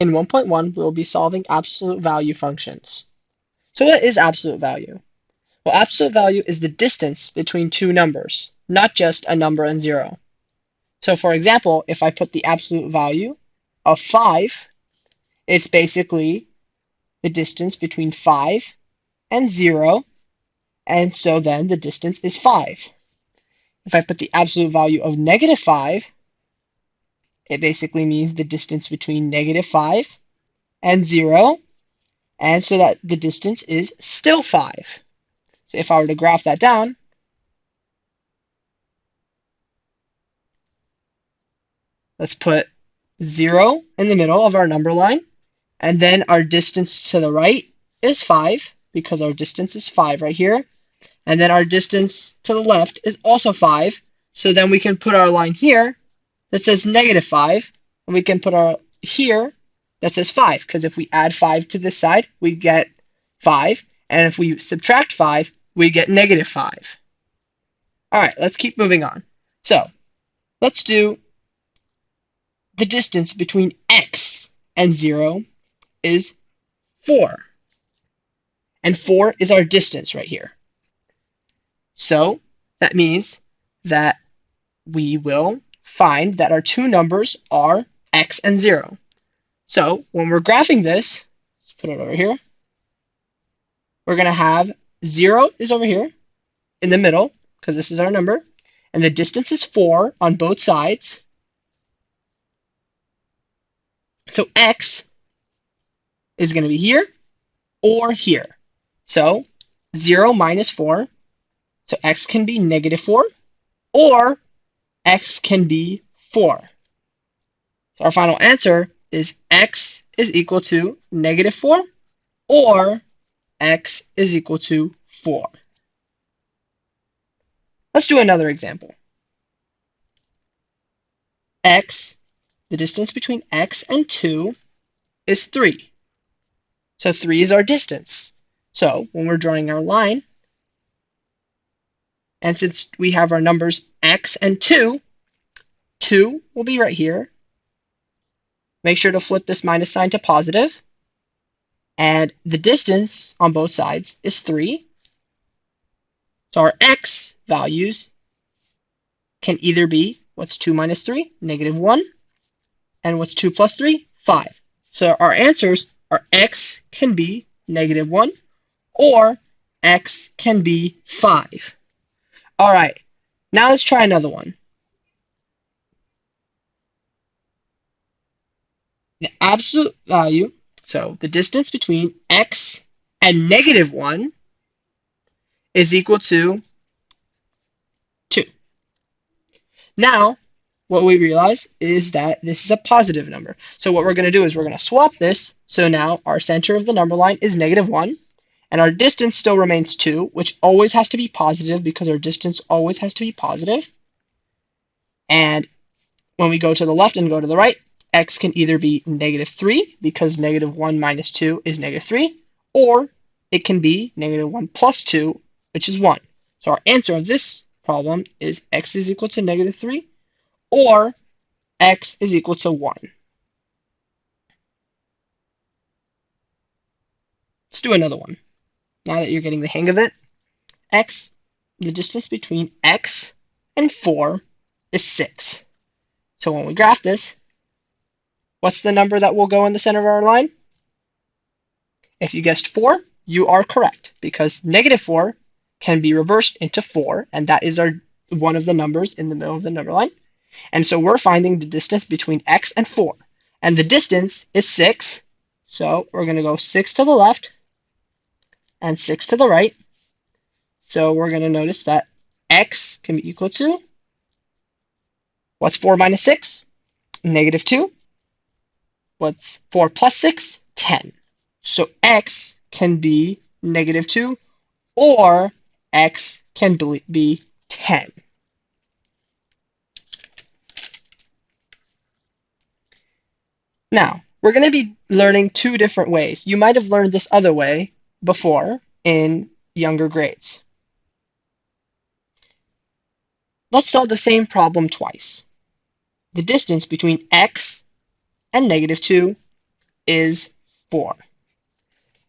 in 1.1, we'll be solving absolute value functions. So what is absolute value? Well, absolute value is the distance between two numbers, not just a number and zero. So for example, if I put the absolute value of 5, it's basically the distance between 5 and 0, and so then the distance is 5. If I put the absolute value of -5, it basically means the distance between -5 and 0, and so that the distance is still 5. So if I were to graph that down, let's put 0 in the middle of our number line, and then our distance to the right is 5, because our distance is 5 right here. And then our distance to the left is also 5. So then we can put our line here that says -5, and we can put our here that says 5, because if we add 5 to this side, we get 5. And if we subtract 5, we get -5. All right, let's keep moving on. So let's do the distance between x and 0 is 4. And 4 is our distance right here. So that means that we will find that our two numbers are x and 0. So when we're graphing this, let's put it over here, we're going to have 0 is over here in the middle, because this is our number, and the distance is 4 on both sides. So x is going to be here or here. So 0 minus 4, so x can be -4, or x can be 4. So our final answer is x is equal to -4, or x is equal to 4. Let's do another example. The distance between x and 2 is 3. So 3 is our distance. So when we're drawing our line, and since we have our numbers x and 2, 2 will be right here. Make sure to flip this minus sign to positive. And the distance on both sides is 3. So our x values can either be, what's 2 minus 3? -1. And what's 2 plus 3? 5. So our answers are x can be -1, or x can be 5. All right, now let's try another one. The absolute value, so the distance between x and -1 is equal to 2. Now, what we realize is that this is a positive number. So what we're going to do is we're going to swap this. So now our center of the number line is -1. And our distance still remains 2, which always has to be positive because our distance always has to be positive. And when we go to the left and go to the right, x can either be -3 because -1 minus 2 is -3, or it can be -1 plus 2, which is 1. So our answer of this problem is x is equal to -3, or x is equal to 1. Let's do another one. Now that you're getting the hang of it, the distance between x and 4 is 6. So when we graph this, what's the number that will go in the center of our line? If you guessed 4, you are correct, because -4 can be reversed into 4, and that is one of the numbers in the middle of the number line. And so we're finding the distance between x and 4. And the distance is 6, so we're going to go 6 to the left and 6 to the right. So we're going to notice that x can be equal to, what's 4 minus 6? -2. What's 4 plus 6? 10. So x can be -2, or x can be 10. Now, we're going to be learning two different ways. You might have learned this other way before in younger grades. Let's solve the same problem twice. The distance between x and -2 is 4.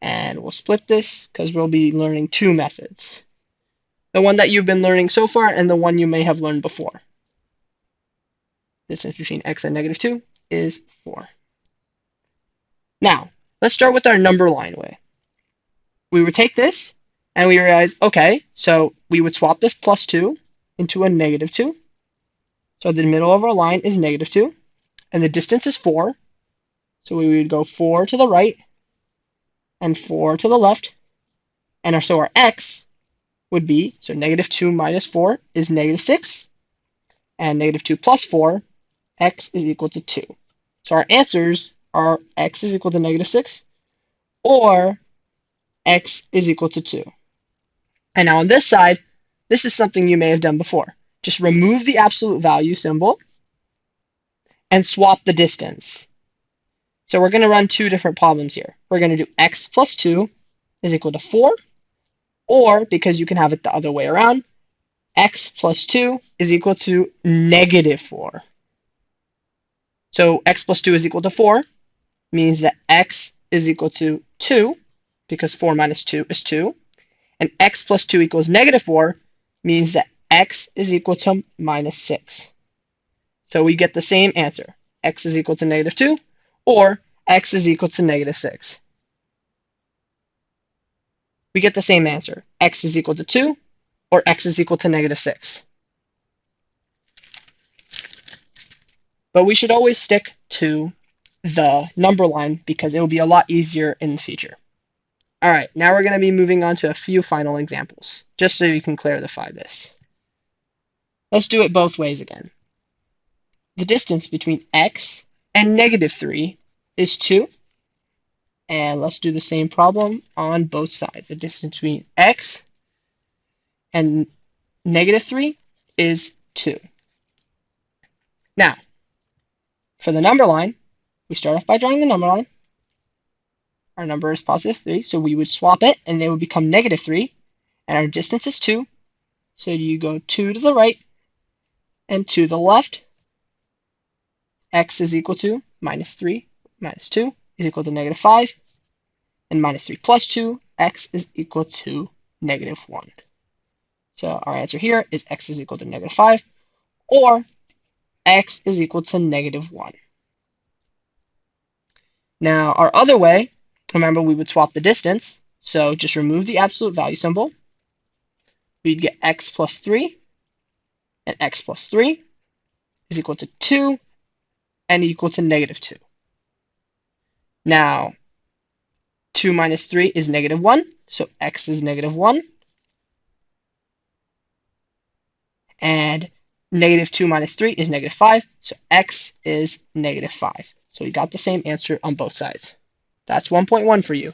And we'll split this because we'll be learning two methods. The one that you've been learning so far and the one you may have learned before. Distance between x and -2 is 4. Now, let's start with our number line way. We would take this and we realize, okay, so we would swap this +2 into a -2. So the middle of our line is -2, and the distance is 4. So we would go 4 to the right and 4 to the left. And so our x would be, so -2 minus 4 is -6, and -2 plus 4, x is equal to 2. So our answers are x is equal to -6 or x is equal to 2. And now on this side, this is something you may have done before. Just remove the absolute value symbol and swap the distance. So we're going to run two different problems here. We're going to do x plus 2 is equal to 4, or, because you can have it the other way around, x plus 2 is equal to -4. So x plus 2 is equal to 4 means that x is equal to 2, because 4 minus 2 is 2. And x plus 2 equals -4 means that x is equal to -6. So we get the same answer. X is equal to -2 or x is equal to -6. We get the same answer. X is equal to 2 or x is equal to -6. But we should always stick to the number line because it will be a lot easier in the future. All right, now we're going to be moving on to a few final examples, just so you can clarify this. Let's do it both ways again. The distance between x and -3 is 2. And let's do the same problem on both sides. The distance between x and -3 is 2. Now, for the number line, we start off by drawing the number line. Our number is +3, so we would swap it, and it would become -3. And our distance is 2, so you go 2 to the right and to the left. X is equal to -3 minus 2 is equal to -5. And -3 plus 2, x is equal to -1. So our answer here is x is equal to -5 or x is equal to -1. Now our other way, remember we would swap the distance. So just remove the absolute value symbol. We'd get x plus 3, and x plus 3 is equal to 2 and equal to -2. Now, 2 minus 3 is -1, so x is -1. And -2 minus 3 is -5, so x is -5. So we got the same answer on both sides. That's 1.1 for you.